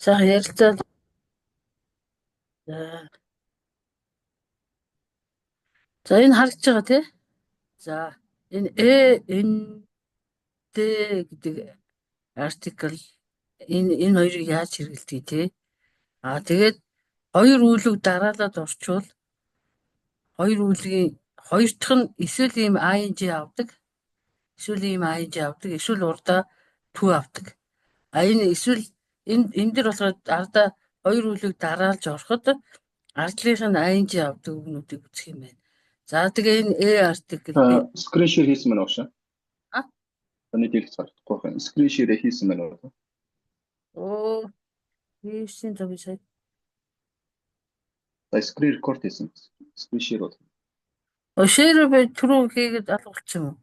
За ярилцаад за энэ харагдаж байгаа тий. За энэ д гэдэг артикл энэ хоёрыг яаж хэрэглэдэг тий. Тэгээд хоёр үйлэг дараалаад орчвол хоёр үйлгийн хоёр дахь нь эсвэл ийм ing авдаг. Эсвэл урдаа төв авдаг. Энэ эсвэл энэ дэр болохоор ардаа хоёр үйлэг дараалж ороход ардлынх нь ing авдаг үгнүүдийг үзэх юм байна. За тэгээ энэ артикл Screen share хийсэн мэн уушаа. А? Таны дэлгэц гарахгүй. Screen share хийсэн мэн уу? Хийсэн за би сая. Screen record хийсэн. Screen share бол. Share би түрүү хийгээд алгуулсан юм.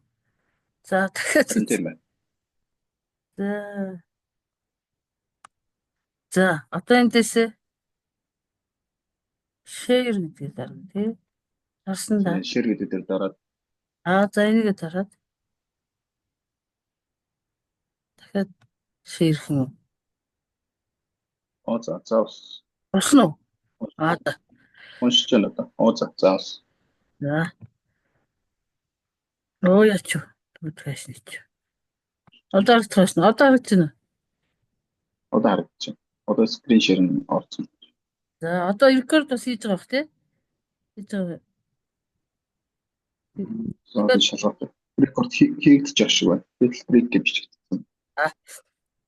За дахиад тийм байна. За одоо эндээс share гэдэг дарна тий. Харсан да. Share гэдэг дээр дараад. За энийг дараад. Дахиад share хин. За. Орсон уу? За. Уншиж байна одоо. За. За. Яач вэ? Түгтгээс нэг. Одоо харагдаж байна. Одоо харагдаж байна. Одоо screen share нь орсон. За одоо record бас хийж байгаа бох тий. Хийж байгаа. Одоо шалгах. Record хийгдэж байгаа шиг байна. Тэгэл break гэж бичигдсэн.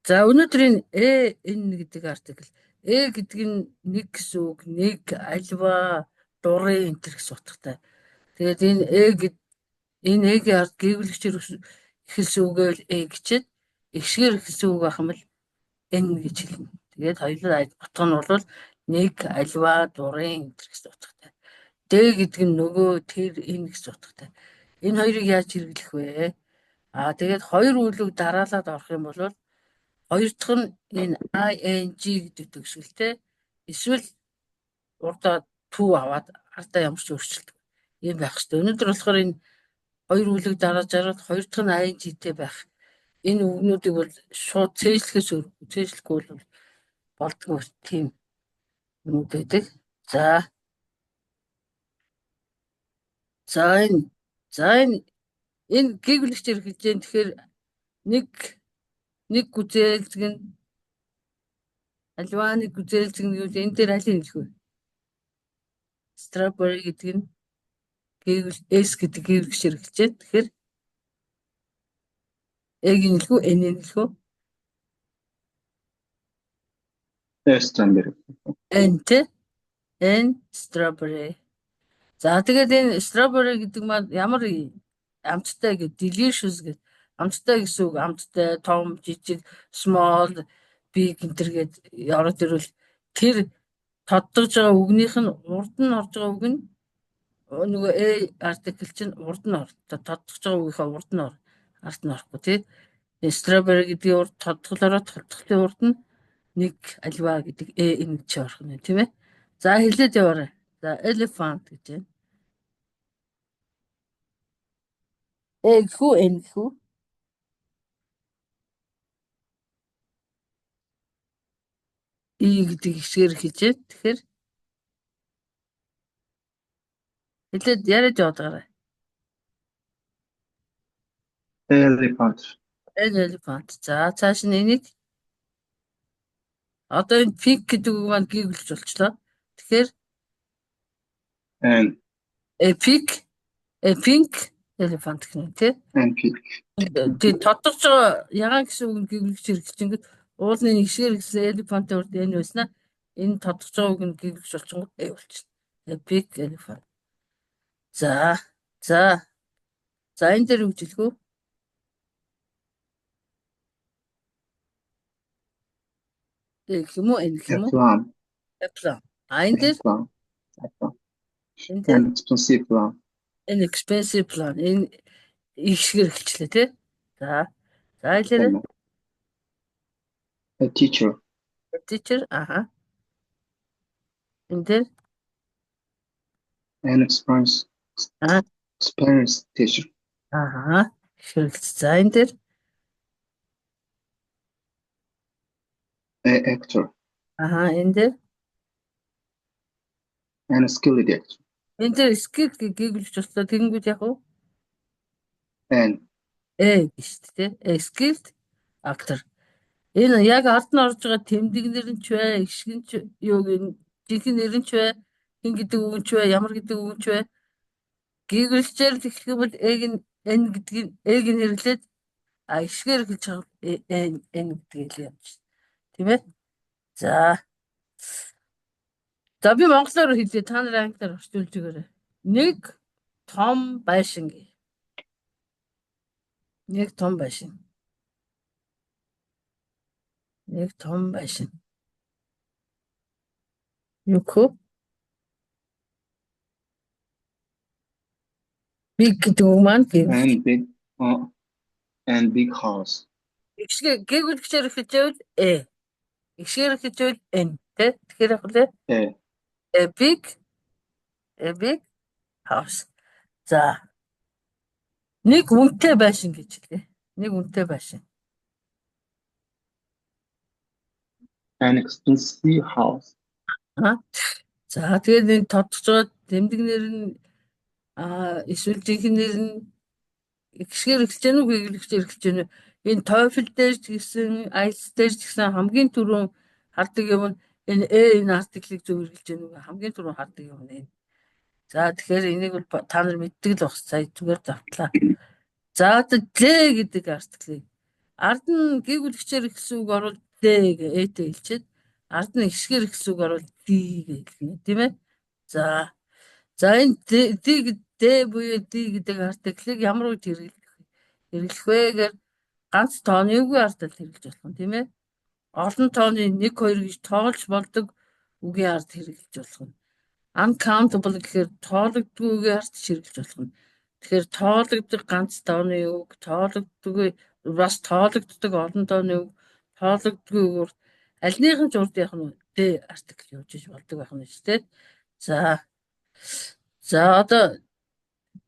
За өнөөдрийн энэ гэдэг артикл гэдэг нь нэг гэсэн үг, нэг альва дурын энтер гэсэн утгатай. Тэгээд энэ эгийн ард гэвлэгчээр ихэлсэн үгээр гэчихэд ихшгээр ихэлсэн үг ах юм бол энэ гэж хэлнэ. Тэгээд хоёулаа утга нь бол нэг альва дурын энтер гэсэн утгатай. Д гэдэг нь нөгөө тэр энэ гэсэн утгатай. Энэ хоёрыг яаж хэрэглэх вэ? Тэгээд хоёр үйлэг дараалаад орох юм бол хоёр дахь нь энэ ing гэдэг төгсгөлтэй эсвэл урдаа төв аваад ардаа ямар ч өөрчлөлт юм байх хэрэгтэй. Өнөөдөр болохоор энэ хоёр үйлэг дарааж араад хоёр дахь нь ing-тэй байх. Энэ үгнүүдийг бол шууд цээжлэхгүй бол болдгоо тийм үгнүүд байдаг. За энэ гэвлэгчээр хэлж дээ. Тэгэхээр нэг гүзээлзэг нь альваны гүзээлзэг нь юу вэ? Энэ дээр алийг хэлэх вэ? Strawberry гэдэг нь S гэдэг гэвлэгчээр хэлж дээ. Тэгэхээр Г-ийн хэлэх үү? N-ийн хэлэх үү? Strawberry. N strawberry. За тэгээд энэ strawberry гэдэг маань ямар амттай гэдэг delicious гэдэг амттай гэсэн үг. Амттай, том, жижиг, small, big гэнтэр гэдэг ороод ирвэл тэр тоддогж байгаа үгнийх нь урд нь орж байгаа үг нь нөгөө артикл чинь урд нь тоддогж байгаа үгийнхаа урд нь ард нь орохгүй тий. Strawberry гэдгийн урд тодтголын урд нь нэг альва гэдэг энэ ч орох нь тийм ээ. За хэлээд яваарай. За elephant гэж байна. Гэхүү энэ гэхүү. Гэдэг ихсгээр хэлж байна. Тэгэхээр хэлээд яриад яваарай. Elephant. За цааш нь энийг одоо энэ pig гэдэг үг маань гэвлэж болчлоо. Тэгэхээр pink elephant гэх юм тий. Тэгээд тодтогж байгаа ягаан гэсэн үг гэвлэж хэрэглэж ингээд уулын ихсгээр гэсэн elephant-ийн урд энэ байснаа энэ тодтогж байгаа үг нь гэвлэж болчихгоо болчихно. Pig elephant. За энэ дээр үг хэлэх үү? Гэх юм уу? Энэ гэх юм уу? Plan. Энэ дээр expensive plan. Энэ ихсгээр хэлчлээ тий. За хэлээрэй. A teacher. Энэ дээр an experienced teacher. За энэ дээр actor. энэ дээр And skilled гэж. энэ дээр skill гээгүүлж болтлоо тэгэнгүүт яг уу And гэж тий. Skilled actor. Энэ яг ард нь орж байгаа тэмдэг нэр нь ч бай, ишгэн ч юу гин жинхэнэ нэр нь ч бай, хин гэдэг үг нь ч бай, ямар гэдэг үг нь ч бай. Гээгүүлчээр л эхлэх юм бол энэ гэдгийг ийг нь хэрэглээд ишгээр хэлж байгаа энэ гэдгийг л явж. Тийм ээ. За. За би монголоор хэлье. Та нар англиар орчуулж өгөөрэй. Нэг том байшин гээ. Нэг том байшин. Нэг том байшин. Юу хөө? Big гэдэг үг маань and big house. Гээгүүлчээр хэлжээвэл Ишгээр хэлжээвэл N тэ. Тэгэхээр яг л a big house. За. Нэг үнэтэй байшин гэж хэлээ. Нэг үнэтэй байшин. An expensive house. За тэгээд энэ тодтож байгаа тэмдэг нэр нь эсвэл жинхэнэ нэр нь ишгээр эхэлж гэнэ үү гээгүүлчээр эхэлж гэнэ. Энэ TOEFL дээр ч гэсэн IELTS дээр ч гэсэн хамгийн түрүүн хардаг юм нь энэ артиклийг зөв хэрэглэж гэнэ үү хамгийн түрүүн хардаг юм энэ. За тэгэхээр энийг бол та нар мэддэг л баг сая зүгээр давтлаа. За одоо J гэдэг артиклийг ард нь гээгүүлэгчээр ихсэн үг орвол D гээ хэлчихэд ард нь ишгээр ихсэн үг орвол D гээ хэлнэ тийм ээ. За энэ D буюу D гэдэг артиклийг ямар үед хэрэглэх вэ гэхээр ганц тооны үгийн ардад хэрэглэж болох юм тийм ээ. Олон тооны 1 2 гэж тоолж болдог үгийн ард хэрэглэж болох юм. Uncountable гэхээр тоологдгүй үгийн ард хэрэглэж болох юм. Тэгэхээр тоологддог ганц тооны үг, тоологддоггүй бас тоологддог олон тооны үг, тоологддгүй үгээр альнийхэн ч урд явах нь D артикл явж иж болдог байх нь шүү дээ. За одоо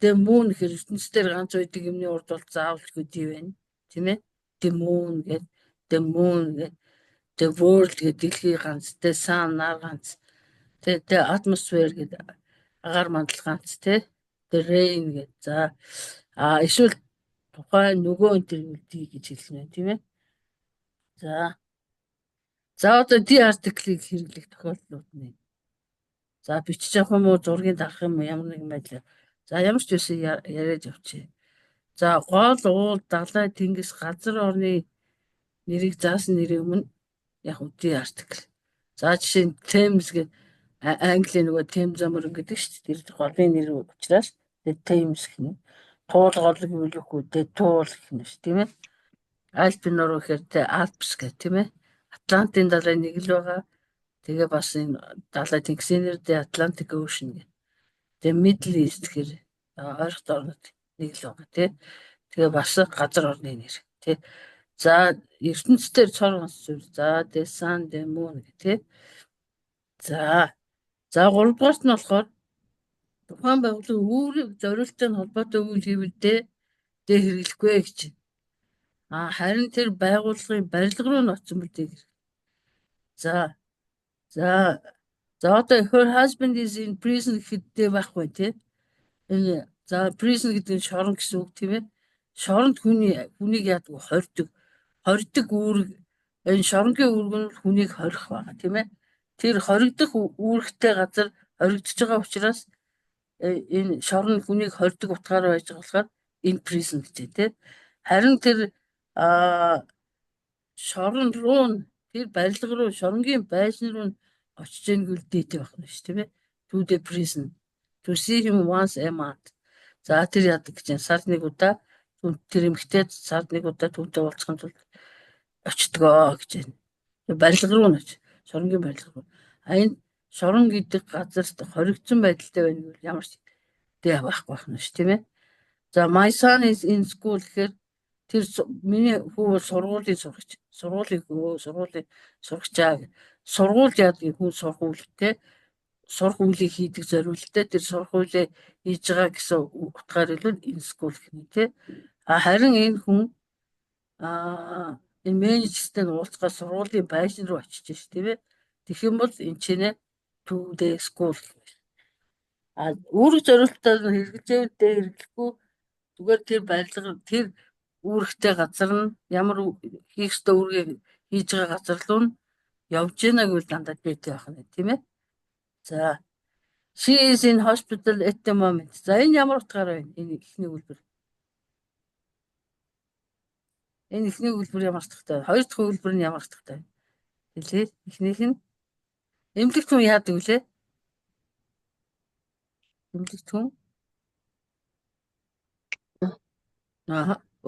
the moon гэхээр ертөнцийн ганц үйдэг юмны урд бол заавалчгүй D байна. Тийм ээ? The moon гэдэг the moon гэдэг the world гэдэг дэлхий ганц, the sun нар ганц, the atmosphere гэдэг агаар мандал ганц тий. The rain гэдэг. За эсвэл тухайн нөгөө энэ төр үлдээ гэж хэлнэ тийм ээ. За одоо D артиклийг хэрэглэх тохиолдлууд нь. За бичиж авах юм уу, зургийг дарах юм уу, ямар нэгэн байдлаар. За ямар ч үсэн яриад явчих. За гол уул далай тэнгис газар орны нэрийг заасан нэрийн өмнө яг D артикл. За жишээ нь Thames гэдэг Английн нөгөө Thames мөрөн гэдэг шүү дээ. Тэр голын нэр учраас Thames гэнэ. Туул гол гэвэл үгүй туул гэнэ шүү тийм ээ. Альпин нур гэхээр Alps гэх тийм ээ. Атлантын далай нэг л байгаа. Тэгээ бас энэ далай тэнгисийн нэр Atlantic Ocean гэх. Тэгээ Middle East гэхээр ойрхон орнууд нэг л байгаа тий. Тэгээ бас газар орны нэр тий. За ертөнцийн цор ганц зүйл. За the sun, the moon гэх тий. За 3 дугаарт нь болохоор тухайн байгууллагын үүрэг зориултын холбоотой үйл хэвлэлдээ хэрэглэхгүй гэж. Харин тэр байгууллагын барилга руу ноцсон бүтээг. За одоо her husband is in prison гэхдээ байхгүй тий. Энэ prison гэдэг нь шорон гэсэн үг тийм ээ. Шоронд хүнийг яадаг хордог үүрэг. Энэ шоронгийн үүрэг нь хүнийг хорих байгаа тийм ээ. Тэр хоригдох үүрэгтэй газар хоригдож байгаа учраас энэ шорон хүнийг хордог утгаар байж байгаа болохоор in prison гэдэг тийм. Харин тэр шорон руу тэр барилга руу шоронгийн байшин руу очиж ийнгүй дээтэй байх нь шүү тийм ээ. To the prison. To see him once a month. За тэр яадаг гэж сард нэг удаа тэр эмэгтэй сард нэг удаа түүнтэй уулзахын тулд очдгоо гэж байна. Барилга руу нь очив. Шоронгийн барилга руу. Энэ шорон гэдэг газар хоригдсон байдалтай байна гэвэл ямар ч дээ байхгүй байх нь шүү тийм ээ. За my son is in school гэхээр тэр миний хүү сургуулийн сурагч. Сургуулийн сурагчаа. Сургууль яадаг хүн сурах үйлтэй. Сурах үйлийг хийдэг зориулттай тэр сурах үйлээ хийж байгаа гэсэн утгаар хэлвэл in school гэнэ тий. Харин энэ хүн энэ менежертэй уулзгаа сургуулийн байшин руу очиж ш тийм ээ. Тэгэх юм бол энэ чинээ 2-day school. Үүрэг зориулалтаар хэрэгжээвэл хэрэглэхгүй зүгээр тэр барилга тэр үүрэгтэй газар нь ямар хийх ёстой үүргийг хийж байгаа газар руу нь явж гинэ гэвэл дандаа дээд байх нь тийм ээ. За she is in hospital at the moment. За энэ ямар утгаар байна? Энэ ихний үлбэр. Энэ ихний үлбэр ямар утгатай? Хоёр дахь үлбэр нь ямар утгатай? Хэлээ. Эхнийх нь эмнэлэгт хүн яадаг вүлээ? Эмнэлэгт хүн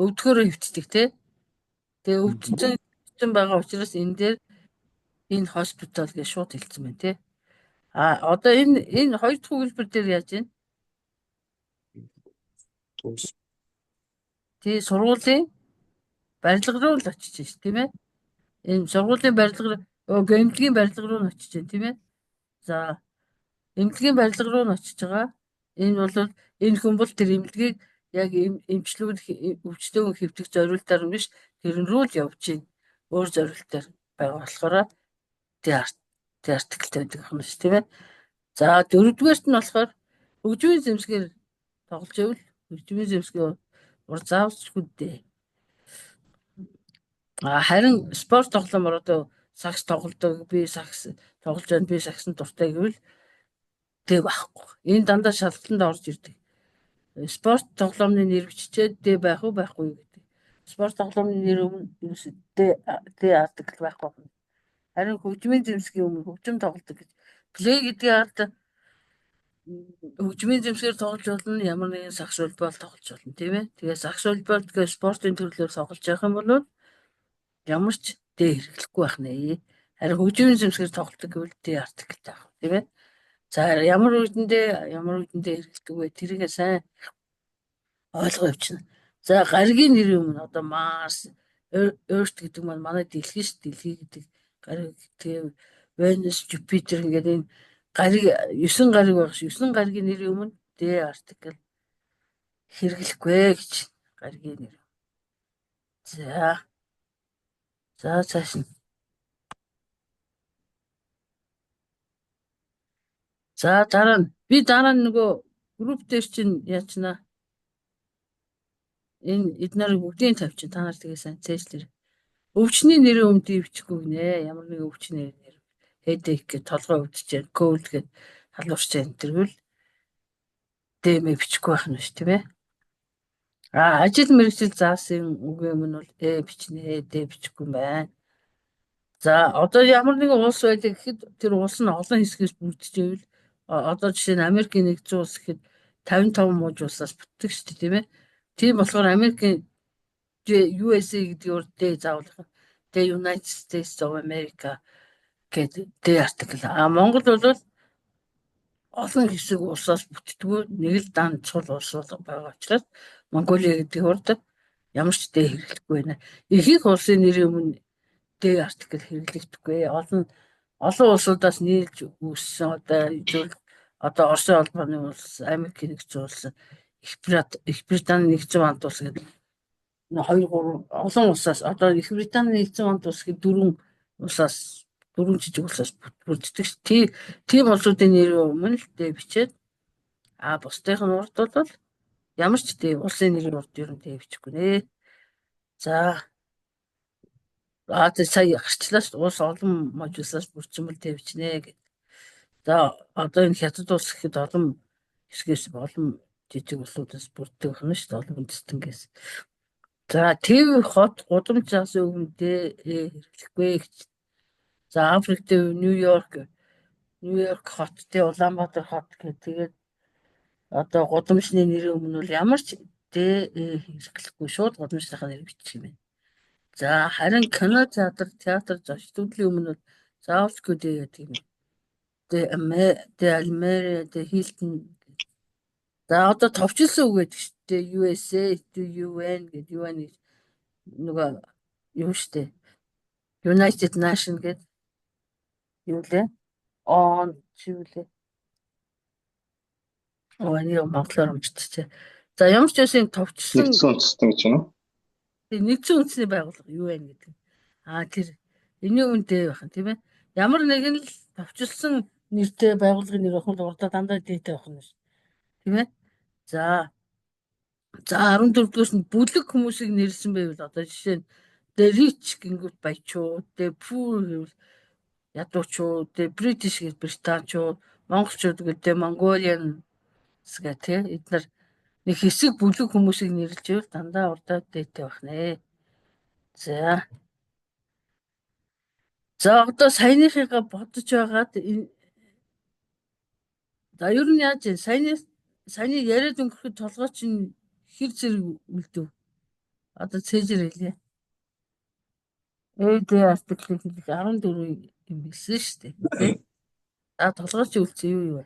өвдгөөрөө хөвтдөг тий. Тэгээ өвдсөн байгаа учраас энэ дээр энэ hospital гэж шууд хэлсэн байна тий. Одоо энэ хоёр дахь үлбэр дээр яаж вэ? Тий сургуулийн барилга руу л очиж ш тийм ээ. Энэ сургуулийн барилга эмнэлгийн барилга руу нь очиж байна тийм ээ. За эмнэлгийн барилга руу нь очиж байгаа. Энэ бол энэ хүн бол тэр эмнэлгийг яг эмчлүүл өвчтөн хэвтэх зориултаар биш тэрэн рүү л явж байна. Өөр зориултаар байгаа болохоор тэр артиклтэй байдаг юм шүү тийм ээ. За дөрөвдүгээрт нь болохоор хөгжмийн зэмсгээр тоглож байвал хөгжмийн зэмсгээ ур заавчгүй дээ. Харин спорт тоглоомор одоо сакс тоглодог би сакс тоглож байна би саксанд дуртай гэвэл дээ байхгүй. Энэ дандаа шалгалтанд орж ирдэг. Спорт тоглоомны нэр биччихээд дээ байх уу байхгүй юу гэдэг. Спорт тоглоомны нэр өмнө дээ артикл байхгүй. Харин хөгжмийн зэмсгийн өмнө хөгжим тоглодог гэж плей гэдгийг ард хөгжмийн зэмсгээр тоглож болно ямар нэгэн сакс волейбол тоглож болно тийм ээ. Тэгээ сакс волейбол гэх спортын төрлөөр тоглож явах юм бол ямар ч дээ хэрэглэхгүй байх нэ. Харин хөгжмийн зэмсгээр тоглодог гэвэл дээ артиклтай байх тийм ээ. За ямар үедэндээ хэрэглэдэг вэ? Тэрийгээ сайн ойлгоо явчихна. За гаригийн нэр юм одоо Марс, Earth гэдэг маань манай дэлхий ш дэлхий гэдэг гариг тэгээ Venus, Jupiter ингээд энэ гариг 9 гариг байх ш 9 гаригийн нэрийн өмнө дээ артикл хэрэглэхгүй гэж гаригийн нэр. За цааш нь. За дараа нь нөгөө групп дээр чинь яачна. Энэ эднэрийг бүгдийг тавьчих. Та нар тэгээ сайн цээжлэр. Өвчний нэрийн өмнө бичихгүй гинэ. Ямар нэгэн өвчний нэр. Headache гэж толгой өвдөж, cold гэж халуурч байна. Тэрвэл дэмэ бичихгүй байх нь ш тийм ээ. Ажил мэргэжил заасан үгийн өмнө бол бичнэ, дэ бичихгүй юм байна. За одоо ямар нэгэн улс байдаг гэхэд тэр улс нь олон хэсгээс бүрдчихвэл одоо жишээ нь Америкийн нэгдсэн улс гэхэд 55 мууж улсаас бүтдэг шүү дээ тийм ээ. Тийм болохоор Америкийн USA гэдэг үрдээ заавал The United States of America гэдэг дэ артикл. Монгол бол олон хэсэг улсаас бүтдэггүй нэг л дан цул улс байгаа учраас Монголиа гэдэг урд ямар ч дэ хэрэглэхгүй байна. Ихэнх улсын нэрийн өмнө дэ артикл хэрэглэгдэхгүй. Олон улсуудаас нийлж үүссэн одоо Оросын холбооны улс, Америкийн нэгдсэн улс, Их Британий нэгдсэн хамт улс гэдэг 2-3 олон улсаас одоо Их Британий нэгдсэн хамт улс гэдэг 4 улсаас 4 жижиг улсаас бүрддэг. Тийм улсуудын нэрийн өмнө л дэ бичээд бусдынх нь урд бол ямар ч дэ улсын нэрийн урд ер нь дэ бичихгүй нэ. За сая гарчлаа ш улс олон мужуулсаас бүрдсэн бол дэ бичнэ гэдэг. За одоо энэ хятад улс гэхэд олон хэсгээс олон жижиг улсуудаас бүрддэг байна шүү дээ олон үндэстэнгээс. За тэв хот гудамж заасан өмнөдөө хэрэглэхгүй гэж. За Африкт Нью-Йорк хот тэ Улаанбаатар хот гэх тэгээд одоо гудамжны нэрийн өмнө бол ямар ч хэрэглэхгүй шууд гудамжныхаа нэр бичих юм байна. За харин кино театр зочдлын өмнө бол заавалчгүй дээ гэдэг юм. The Almeria, The Hilton. За одоо товчлсон үг гэдэг шүү дээ. USA, UN гэдэг UN нөгөө юу шүү дээ. United Nation гэдэг юу лээ? Чивлээ. Энэ монголоор уншчихжээ. За ямар ч байсан товчлсон нэгдсэн үндэстэн гэж байна уу? Нэгдсэн үндэсний байгууллага UN гэдэг. Тэр энэний үндэ байх юм тийм ээ. Ямар нэгэн л товчлсон нэртэй байгууллагын нэр авах нь урдаа дандаа дээтэй байх нь ш. Тийм ээ. За 14-р нь бүлэг хүмүүсийг нэрлсэн байвал одоо жишээ нь the rich гингүүд баячууд, the poor гэвэл ядуучууд, the British гэж британчууд, монголчууд гэдэг Mongolian гэх тийм эдгээр нэг хэсэг бүлэг хүмүүсийг нэрлж байвал дандаа урдаа дээтэй байх нэ. За. За одоо саяныхыгаа бодож байгаад за ер нь яаж вэ? Саяны яриад өнгөрөхөд толгой чинь хэр зэрэг үлдэв? Одоо цээжэр хэлье. ЭД артиклийг хэлэх 14 юм хэлсэн шүү дээ. Тэ? За толгой чи үлдсэн юу вэ?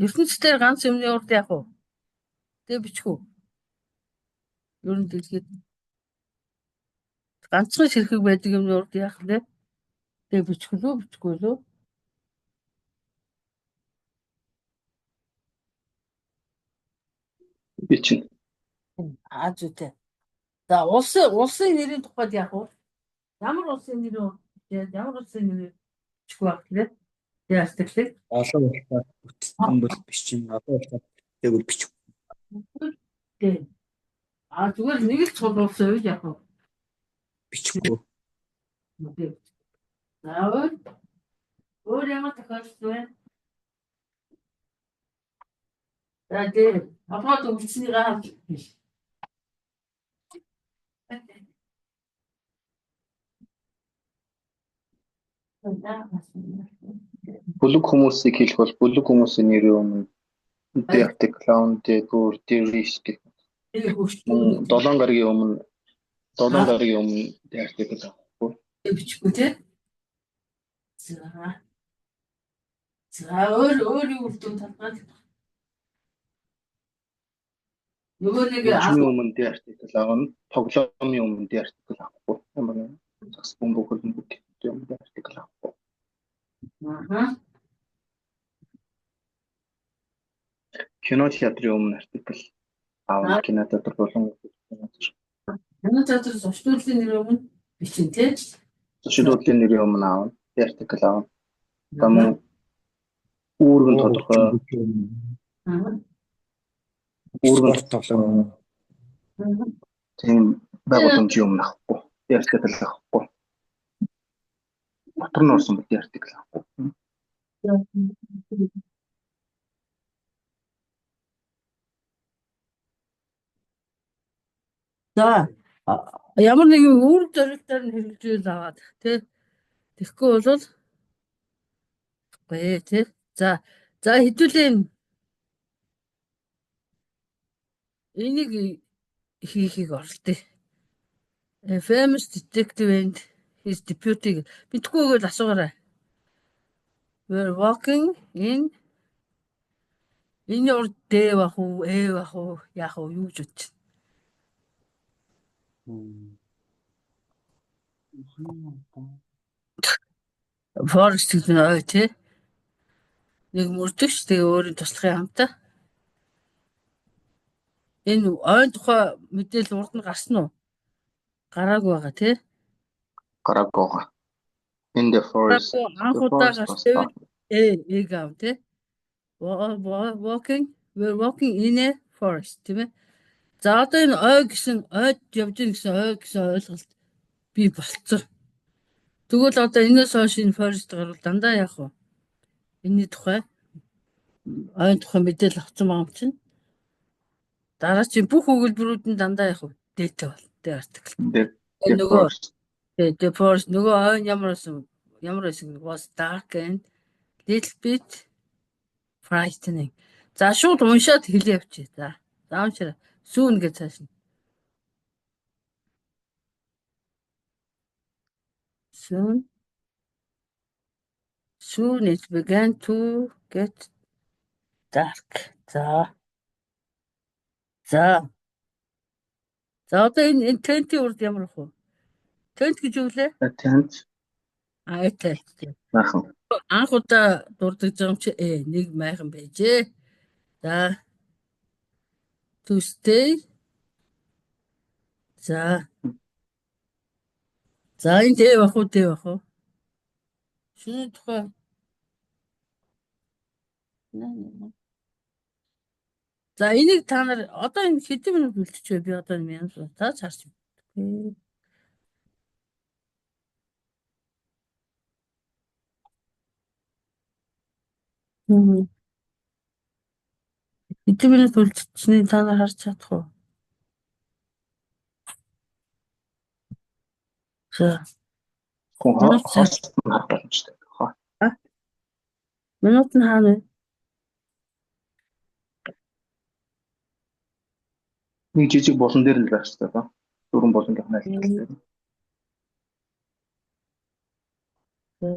ертөнцийн ганц юмны урд яах вэ? Тэ бичих үү? Ер нь дэлхийд ганцхан ширхэг байдаг юмны урд яах вэ? Тэ бичих лөө бичихгүй лөө? Бичин. Зүйтэй. За улсын нэрийн тухайд яах вэ? Ямар улсын нэр ямар улсын нэр бичих байх вэ? Тэ артиклийг олон улсаар бүтцэн бол бичин одоо улсаар тэгвэл бичих. Тэ. Зүгээр нэг л цул улс байвал яах вэ? Бичихгүй. За өөр ямар тохиолдол вэ? За дээ апот үлдсэнийг харж биш. Бүлэг хүмүүсийг хэлэх бол бүлэг хүмүүсийн нэрийн өмнө the article, the poor, the rich гэх. 7 гарагийн өмнө the article авахгүй. Бичихгүй тий. За өөр юу үлдэн талбай. Нөгөө нэг өмнө the article авна, тоглоомын өмнө the article авахгүй. Ямар нэг зас бомбог юм the article авахгүй. Кино театрын өмнө article авна, кино театр болон Манай театр зочдлын нэр өмнө бичин тий. зочдлын нэрийн өмнө авна, the article авна. Тамаа үүргэн тодорхой үүргэн тоглоом. тийм байгууламжийн өмнө авахгүй. The article авахгүй. Дотор нь орсон the article авахгүй. За ямар нэгэн үр зорилтоор нь хэрэгжүүл аваад тий. Тэгэхгүй бол гээ тий. За хэдүүлээ энийг хийхийг оролдъё. A famous detective and his deputy битгүүгээр асуугаарай. We're walking in энэ урд дээ бах уу, бах уу, яах уу, юу гэж бодчих. Forest гэдэг нь ой тий. Нэг мөрдөгч тэгээ өөрийн туслахын хамтаа. Энэ ойн тухай мэдээлэл урд нь гарсан уу? Гараагүй байгаа тий. Гараагүй байгаа. In the forest. Анх удаа гарсан гав тий. We're walking in a forest тийм ээ. За одоо энэ ой гэсэн ойд явж ийн гэсэн ой гэсэн ойлголт би болцсон. Тэгвэл одоо энэс хойш энэ forest гарвал дандаа яах вэ? Энэний тухай ойн тухай мэдээлэл авсан байгаа юм чинь. Дараа чинь бүх өгүүлбэрүүд нь дандаа яах вэ? Дээтэй бол. Дэ артикл. Нөгөө the forest нөгөө ойн ямар байсан was dark and little bit frightening. За шууд уншаад хэлээ явчих. За уншаарай. Soon гэж цааш нь. Soon it began to get dark. За одоо энэ tent-ийн урд ямар ах вэ? Tent гэж юу лээ? Tent. Tent. Майхан. Анх удаа дурдж байгаа юм чи нэг майхан байжээ. За to stay. За За энэ дэв ах уу, дэв ах уу? Шинэ тухай. За энийг та нар одоо энэ хэдэн минут үлдчихвэ? Би одоо минут таач харж байна. Хэдэн минут үлдчихний та нар харж чадах уу? За. Хүн Минут хост харах боломжтой. минут нь хаана вэ? Нэг жижиг болон дээр л байх хэрэгтэй ба. Дөрвөн боломжтой хайлттай. За.